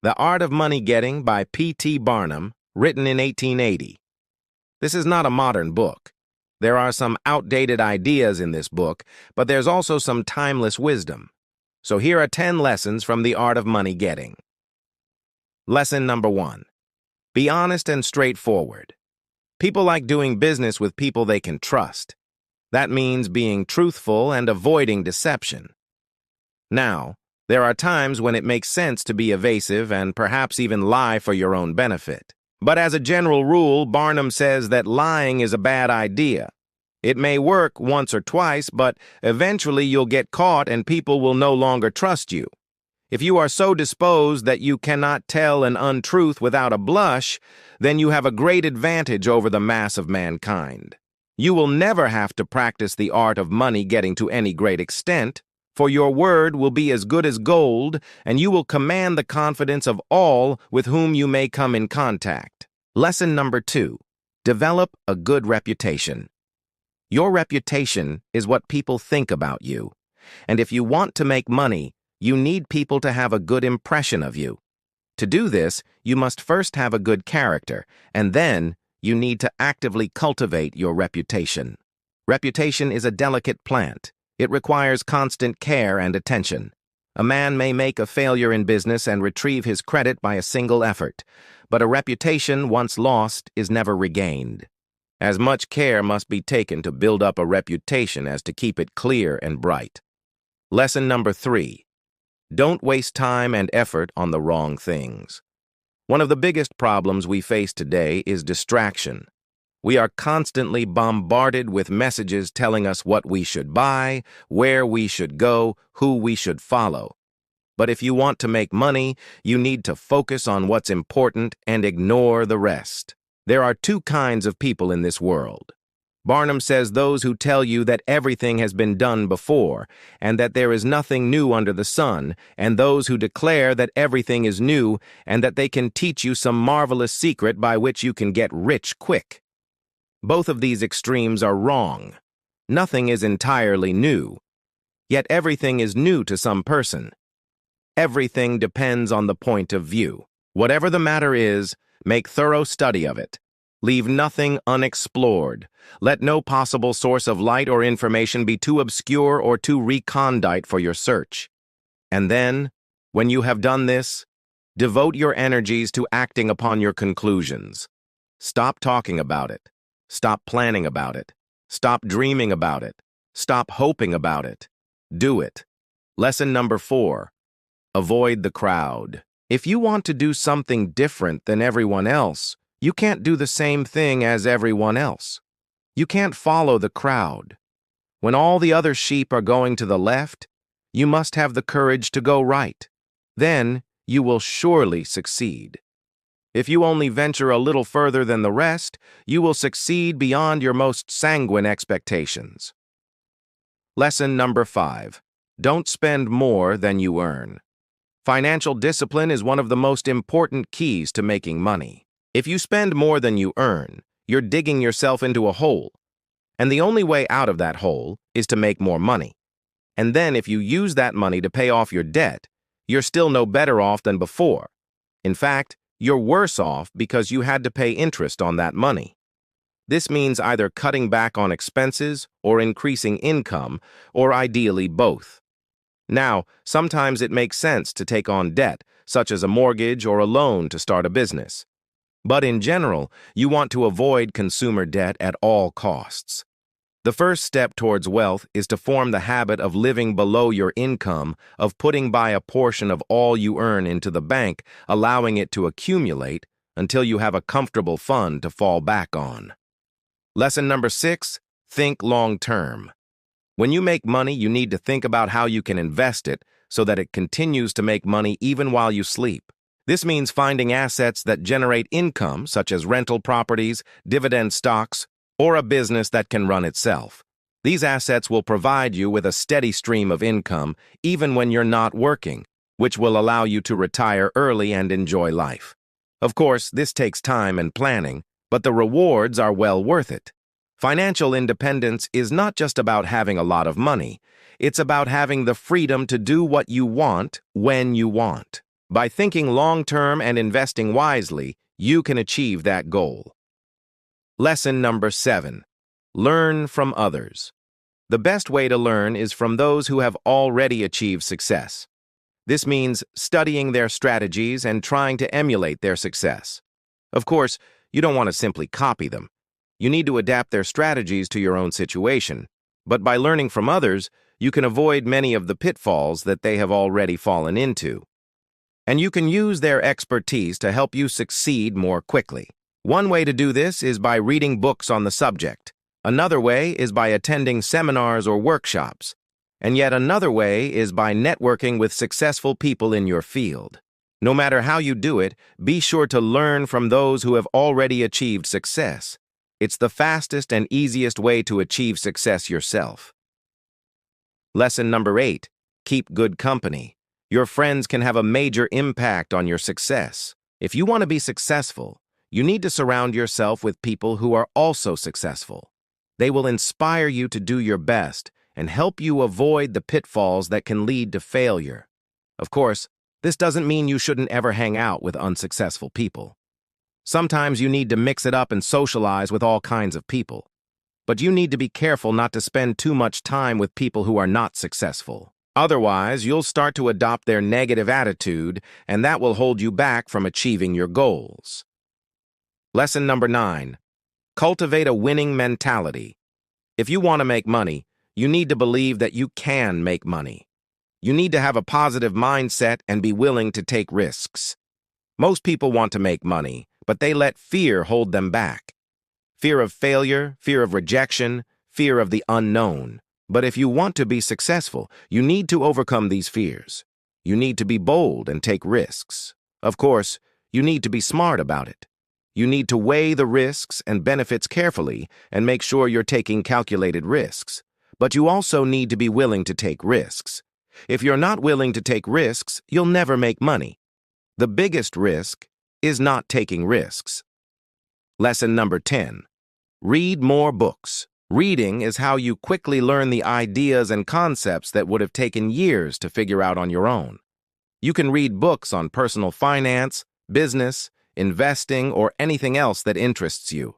The Art of Money Getting by P.T. Barnum, written in 1880. This is not a modern book. There are some outdated ideas in this book, but there's also some timeless wisdom. So here are 10 lessons from The Art of Money Getting. Lesson number 1. Be honest and straightforward. People like doing business with people they can trust. That means being truthful and avoiding deception. Now, there are times when it makes sense to be evasive and perhaps even lie for your own benefit. But as a general rule, Barnum says that lying is a bad idea. It may work once or twice, but eventually you'll get caught and people will no longer trust you. If you are so disposed that you cannot tell an untruth without a blush, then you have a great advantage over the mass of mankind. You will never have to practice the art of money getting to any great extent, for your word will be as good as gold, and you will command the confidence of all with whom you may come in contact. Lesson number 2. Develop a good reputation. Your reputation is what people think about you, and if you want to make money, you need people to have a good impression of you. To do this, you must first have a good character, and then you need to actively cultivate your reputation. Reputation is a delicate plant. It requires constant care and attention. A man may make a failure in business and retrieve his credit by a single effort, but a reputation once lost is never regained. As much care must be taken to build up a reputation as to keep it clear and bright. Lesson number 3. Don't waste time and effort on the wrong things. One of the biggest problems we face today is distraction. We are constantly bombarded with messages telling us what we should buy, where we should go, who we should follow. But if you want to make money, you need to focus on what's important and ignore the rest. There are 2 kinds of people in this world. Barnum says those who tell you that everything has been done before and that there is nothing new under the sun, and those who declare that everything is new and that they can teach you some marvelous secret by which you can get rich quick. Both of these extremes are wrong. Nothing is entirely new. Yet everything is new to some person. Everything depends on the point of view. Whatever the matter is, make thorough study of it. Leave nothing unexplored. Let no possible source of light or information be too obscure or too recondite for your search. And then, when you have done this, devote your energies to acting upon your conclusions. Stop talking about it. Stop planning about it. Stop dreaming about it. Stop hoping about it. Do it. Lesson number 4. Avoid the crowd. If you want to do something different than everyone else, you can't do the same thing as everyone else. You can't follow the crowd. When all the other sheep are going to the left, you must have the courage to go right. Then you will surely succeed. If you only venture a little further than the rest, you will succeed beyond your most sanguine expectations. Lesson number 5. Don't spend more than you earn. Financial discipline is one of the most important keys to making money. If you spend more than you earn, you're digging yourself into a hole. And the only way out of that hole is to make more money. And then if you use that money to pay off your debt, you're still no better off than before. In fact, you're worse off because you had to pay interest on that money. This means either cutting back on expenses or increasing income, or ideally both. Now, sometimes it makes sense to take on debt, such as a mortgage or a loan to start a business. But in general, you want to avoid consumer debt at all costs. The first step towards wealth is to form the habit of living below your income, of putting by a portion of all you earn into the bank, allowing it to accumulate until you have a comfortable fund to fall back on. Lesson number 6, think long-term. When you make money, you need to think about how you can invest it so that it continues to make money even while you sleep. This means finding assets that generate income, such as rental properties, dividend stocks, or a business that can run itself. These assets will provide you with a steady stream of income even when you're not working, which will allow you to retire early and enjoy life. Of course, this takes time and planning, but the rewards are well worth it. Financial independence is not just about having a lot of money. It's about having the freedom to do what you want when you want. By thinking long-term and investing wisely, you can achieve that goal. Lesson number 7. Learn from others. The best way to learn is from those who have already achieved success. This means studying their strategies and trying to emulate their success. Of course, you don't want to simply copy them. You need to adapt their strategies to your own situation. But by learning from others, you can avoid many of the pitfalls that they have already fallen into. And you can use their expertise to help you succeed more quickly. One way to do this is by reading books on the subject. Another way is by attending seminars or workshops. And yet another way is by networking with successful people in your field. No matter how you do it, be sure to learn from those who have already achieved success. It's the fastest and easiest way to achieve success yourself. Lesson number 8. Keep good company. Your friends can have a major impact on your success. If you want to be successful, you need to surround yourself with people who are also successful. They will inspire you to do your best and help you avoid the pitfalls that can lead to failure. Of course, this doesn't mean you shouldn't ever hang out with unsuccessful people. Sometimes you need to mix it up and socialize with all kinds of people. But you need to be careful not to spend too much time with people who are not successful. Otherwise, you'll start to adopt their negative attitude, and that will hold you back from achieving your goals. Lesson number 9. Cultivate a winning mentality. If you want to make money, you need to believe that you can make money. You need to have a positive mindset and be willing to take risks. Most people want to make money, but they let fear hold them back. Fear of failure, fear of rejection, fear of the unknown. But if you want to be successful, you need to overcome these fears. You need to be bold and take risks. Of course, you need to be smart about it. You need to weigh the risks and benefits carefully and make sure you're taking calculated risks. But you also need to be willing to take risks. If you're not willing to take risks, you'll never make money. The biggest risk is not taking risks. Lesson number 10. Read more books. Reading is how you quickly learn the ideas and concepts that would have taken years to figure out on your own. You can read books on personal finance, business, investing, or anything else that interests you.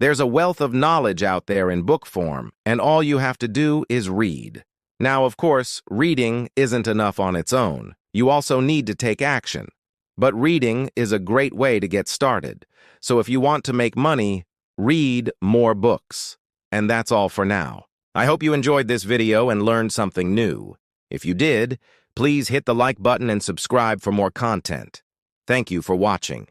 There's a wealth of knowledge out there in book form, and all you have to do is read. Now, of course, reading isn't enough on its own. You also need to take action. But reading is a great way to get started. So if you want to make money, read more books. And that's all for now. I hope you enjoyed this video and learned something new. If you did, please hit the like button and subscribe for more content. Thank you for watching.